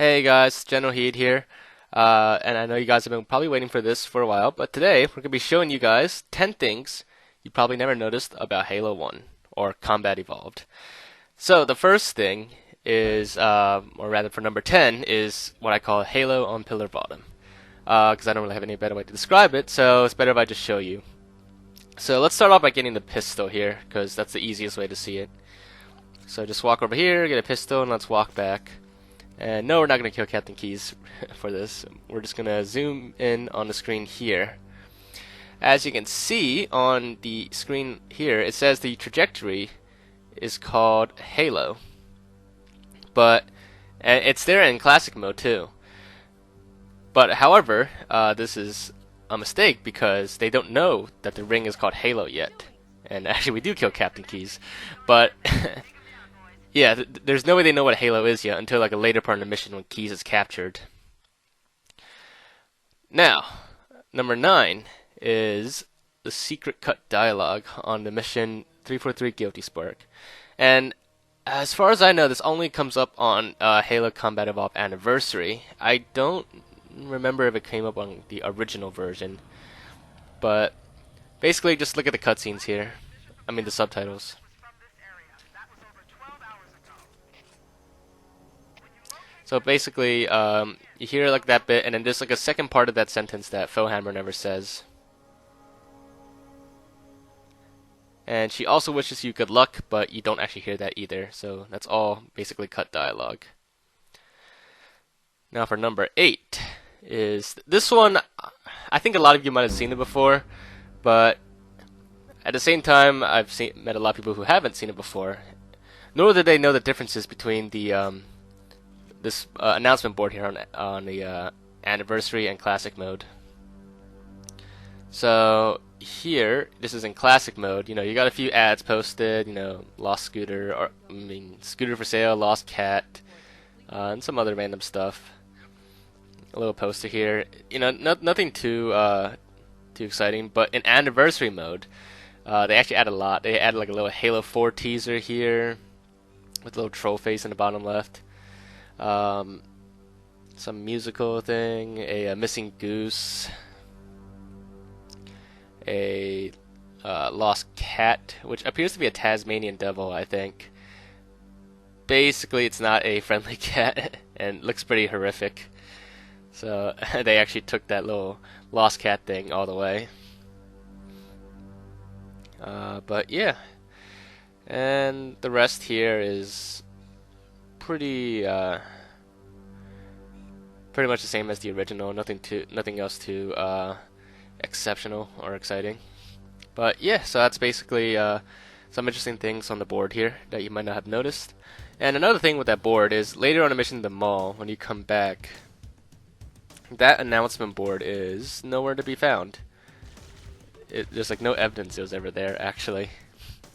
Hey guys, Generalkidd here. And I know you guys have been probably waiting for this for a while, but today we're going to be showing you guys 10 things you probably never noticed about Halo 1, or Combat Evolved. So the first thing is, or rather for number 10, is what I call Halo on Pillar Bottom. Because I don't really have any better way to describe it, so it's better if I just show you. So let's start off by getting the pistol here, because that's the easiest way to see it. So just walk over here, get a pistol, and let's walk back. And no, we're not going to kill Captain Keyes for this. We're just going to zoom in on the screen here. As you can see on the screen here, it says the trajectory is called Halo. But it's there in classic mode too. But however, this is a mistake because they don't know that the ring is called Halo yet. And actually we do kill Captain Keyes. But yeah, there's no way they know what Halo is yet until like a later part of the mission when Keyes is captured. Now, number 9 is the secret cut dialogue on the mission 343 Guilty Spark. And as far as I know, this only comes up on Halo Combat Evolved Anniversary. I don't remember if it came up on the original version. But basically, just look at the cutscenes here. I mean, the subtitles. So basically, you hear like that bit, and then there's like a second part of that sentence that Fohammer never says. And she also wishes you good luck, but you don't actually hear that either. So that's all basically cut dialogue. Now for number 8 is this one. I think a lot of you might have seen it before, but at the same time, I've met a lot of people who haven't seen it before. Nor do they know the differences between the this announcement board here on the anniversary and classic mode. So here, this is in classic mode. You know, you got a few ads posted. You know, lost scooter, or scooter for sale, lost cat, and some other random stuff. A little poster here. You know, nothing too exciting. But in anniversary mode, they actually add a lot. They added like a little Halo 4 teaser here with a little troll face in the bottom left. Some musical thing, a missing goose, a lost cat, which appears to be a Tasmanian devil, I think. Basically, it's not a friendly cat, and looks pretty horrific. So they actually took that little lost cat thing all the way. But yeah, and the rest here is pretty much the same as the original. Nothing else too exceptional or exciting. But yeah, so that's basically some interesting things on the board here that you might not have noticed. And another thing with that board is later on a mission in the mall, when you come back, that announcement board is nowhere to be found. There's like no evidence it was ever there actually.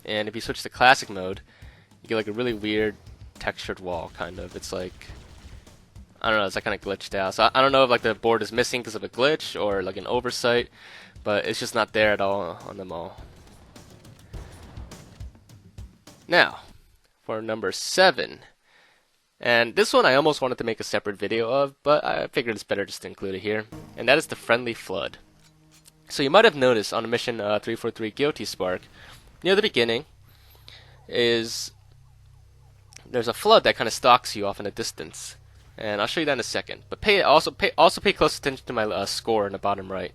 And if you switch to classic mode, you get like a really weird textured wall, kind of. It's like, I don't know, it's like kind of glitched out. So I don't know if like the board is missing because of a glitch or like an oversight, but it's just not there at all on the mall. Now, for number 7, and this one I almost wanted to make a separate video of, but I figured it's better just to include it here, and that is the Friendly Flood. So you might have noticed on the mission 343 Guilty Spark, near the beginning, there's a flood that kind of stalks you off in the distance, and I'll show you that in a second. But also pay close attention to my score in the bottom right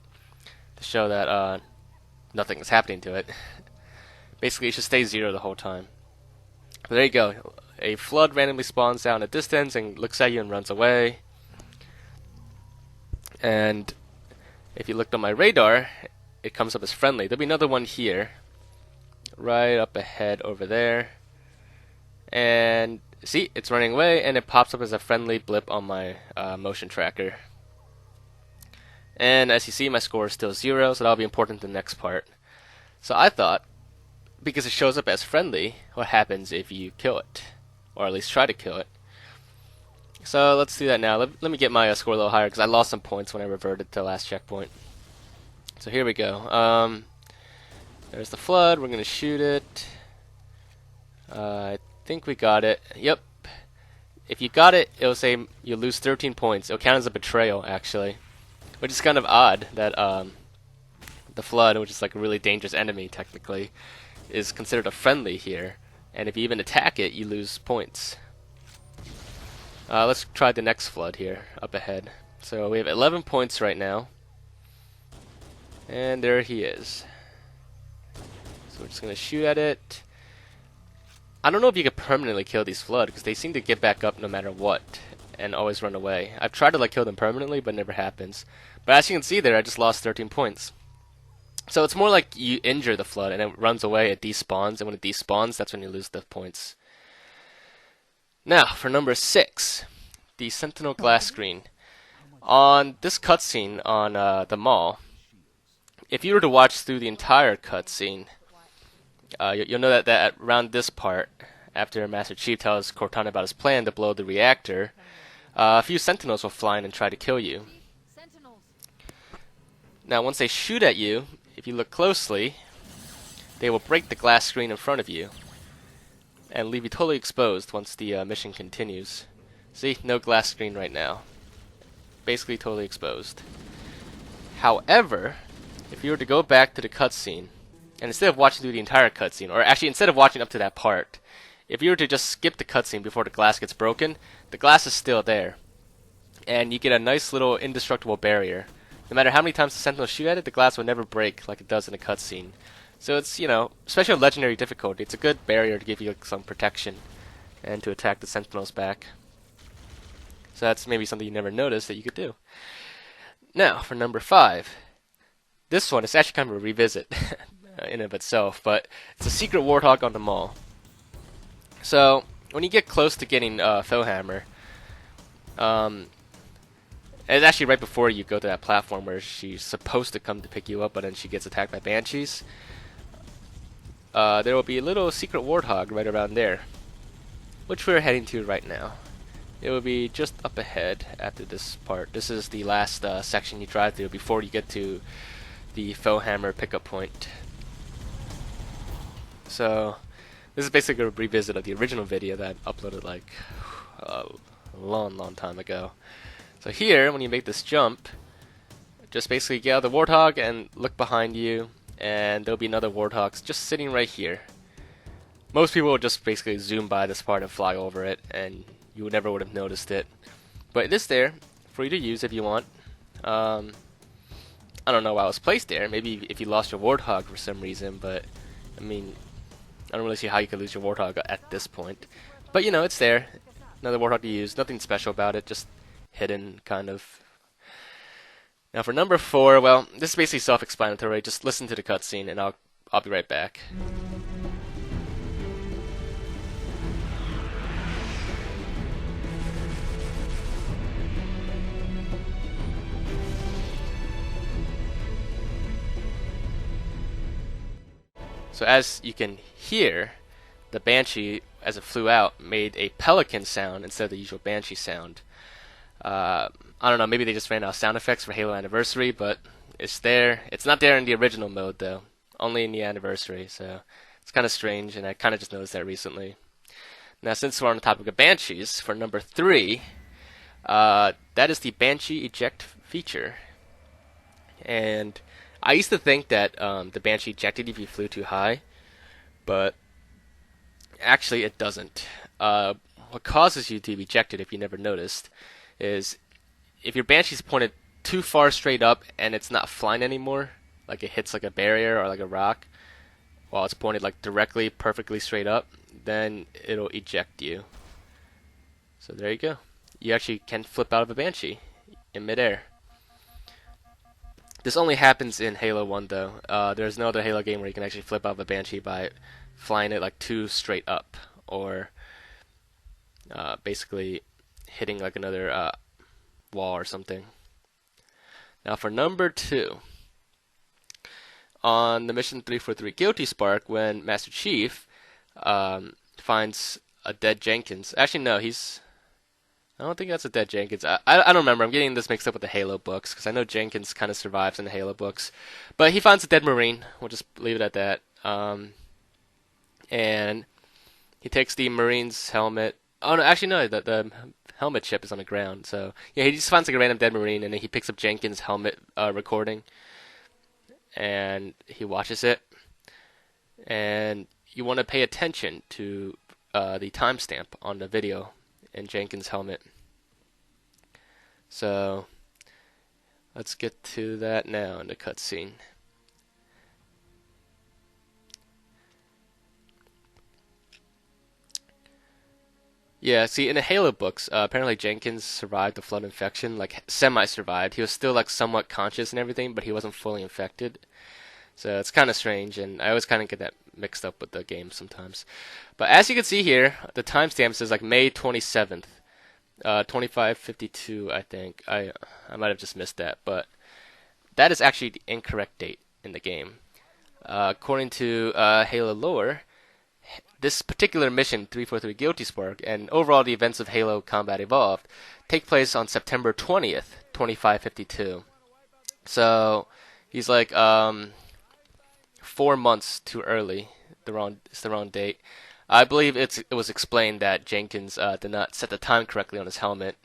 to show that nothing is happening to it. Basically, it should stay 0 the whole time. But there you go. A flood randomly spawns out in the distance and looks at you and runs away. And if you looked on my radar, it comes up as friendly. There'll be another one here, right up ahead over there. And see, it's running away, and it pops up as a friendly blip on my motion tracker. And as you see, my score is still 0, so that'll be important in the next part. So I thought, because it shows up as friendly, what happens if you kill it? Or at least try to kill it. So let's do that now. Let me get my score a little higher, because I lost some points when I reverted to the last checkpoint. So here we go. There's the flood. We're going to shoot it. I think we got it. Yep. if you got it, it'll say you lose 13 points. It'll count as a betrayal, actually, which is kind of odd that the Flood, which is like a really dangerous enemy technically, is considered a friendly here, and if you even attack it, you lose points. Let's try the next Flood here, up ahead. So we have 11 points right now, and there he is. So we're just going to shoot at it. I don't know if you could permanently kill these Flood, because they seem to get back up no matter what, and always run away. I've tried to like kill them permanently, but it never happens. But as you can see there, I just lost 13 points. So it's more like you injure the Flood, and it runs away, it despawns, and when it despawns, that's when you lose the points. Now, for number 6, the Sentinel glass screen. On this cutscene on the mall, if you were to watch through the entire cutscene, you'll know that around this part, after Master Chief tells Cortana about his plan to blow the reactor, a few Sentinels will fly in and try to kill you. Now, once they shoot at you, if you look closely, they will break the glass screen in front of you and leave you totally exposed once the mission continues. See, no glass screen right now. Basically totally exposed. However, if you were to go back to the cutscene, and instead of watching through the entire cutscene, or actually instead of watching up to that part, if you were to just skip the cutscene before the glass gets broken, the glass is still there. And you get a nice little indestructible barrier. No matter how many times the Sentinels shoot at it, the glass will never break like it does in a cutscene. So it's, especially on legendary difficulty, it's a good barrier to give you some protection and to attack the Sentinels back. So that's maybe something you never noticed that you could do. Now, for number 5. This one is actually kind of a revisit in and of itself, but it's a secret Warthog on the Maw. So, when you get close to getting Fellhammer, it's actually right before you go to that platform where she's supposed to come to pick you up, but then she gets attacked by Banshees. There will be a little secret Warthog right around there, which we're heading to right now. It will be just up ahead after this part. This is the last section you drive through before you get to the Fellhammer pickup point. So, this is basically a revisit of the original video that I uploaded like a long time ago. So here, when you make this jump, just basically get out of the Warthog and look behind you, and there'll be another Warthog just sitting right here. Most people will just basically zoom by this part and fly over it, and you never would have noticed it. But it is there for you to use if you want. I don't know why it was placed there. Maybe if you lost your Warthog for some reason, but I mean, I don't really see how you could lose your Warthog at this point. But it's there. Another Warthog to use. Nothing special about it, just hidden, kind of. Now for number 4, well, this is basically self-explanatory. Just listen to the cutscene, and I'll be right back. So as you can hear, the Banshee, as it flew out, made a Pelican sound instead of the usual Banshee sound. I don't know, maybe they just ran out of sound effects for Halo Anniversary, but it's there. It's not there in the original mode, though. Only in the Anniversary, so it's kind of strange, and I kind of just noticed that recently. Now, since we're on the topic of Banshees, for number 3, that is the Banshee Eject feature. And I used to think that the Banshee ejected if you flew too high, but actually it doesn't. What causes you to be ejected, if you never noticed, is if your Banshee's pointed too far straight up and it's not flying anymore, like it hits like a barrier or like a rock, while it's pointed like directly, perfectly straight up, then it'll eject you. So there you go. You actually can flip out of a Banshee in midair. This only happens in Halo 1 though. There's no other Halo game where you can actually flip out of a Banshee by flying it like too straight up, or basically hitting like another wall or something. Now for number 2, on the mission 343 Guilty Spark, when Master Chief finds a dead Jenkins. Actually no, I don't think that's a dead Jenkins. I don't remember. I'm getting this mixed up with the Halo books, because I know Jenkins kind of survives in the Halo books. But he finds a dead Marine. We'll just leave it at that. And he takes the Marine's helmet, Oh no, actually no, the helmet chip is on the ground. So yeah, he just finds like a random dead marine, and then he picks up Jenkins' helmet recording, and he watches it. And you want to pay attention to the timestamp on the video in Jenkins' helmet. So let's get to that now in the cutscene. Yeah, see, in the Halo books, apparently Jenkins survived the flood infection, like semi-survived. He was still like somewhat conscious and everything, but he wasn't fully infected. So it's kind of strange, and I always kind of get that mixed up with the game sometimes. But as you can see here, the timestamp says like May 27th, 2552, I think. I might have just missed that, but that is actually the incorrect date in the game. According to Halo lore, this particular mission, 343 Guilty Spark, and overall the events of Halo Combat Evolved, take place on September 20th, 2552. So he's like 4 months too early. It's the wrong date. I believe it was explained that Jenkins did not set the time correctly on his helmet.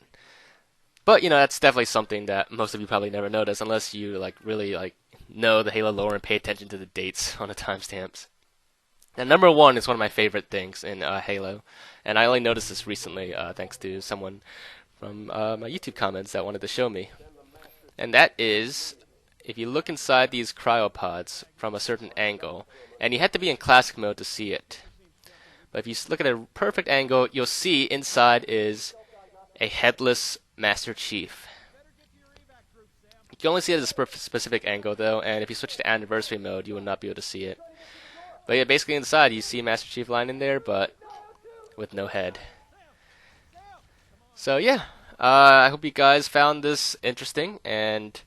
But that's definitely something that most of you probably never notice unless you like really like know the Halo lore and pay attention to the dates on the timestamps. Now, number one is one of my favorite things in Halo, and I only noticed this recently thanks to someone from my YouTube comments that wanted to show me. And that is, if you look inside these cryopods from a certain angle, and you have to be in classic mode to see it. But if you look at a perfect angle, you'll see inside is a Headless Master Chief. You can only see it at a specific angle, though, and if you switch to anniversary mode, you will not be able to see it. But yeah, basically inside you see Master Chief lying in there, but with no head. So yeah, I hope you guys found this interesting and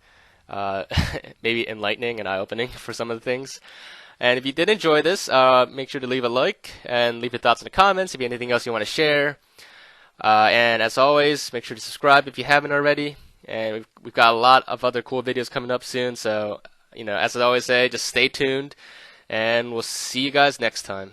maybe enlightening and eye-opening for some of the things. And if you did enjoy this, make sure to leave a like and leave your thoughts in the comments if you have anything else you want to share. And as always, make sure to subscribe if you haven't already. And we've got a lot of other cool videos coming up soon, so as I always say, just stay tuned. And we'll see you guys next time.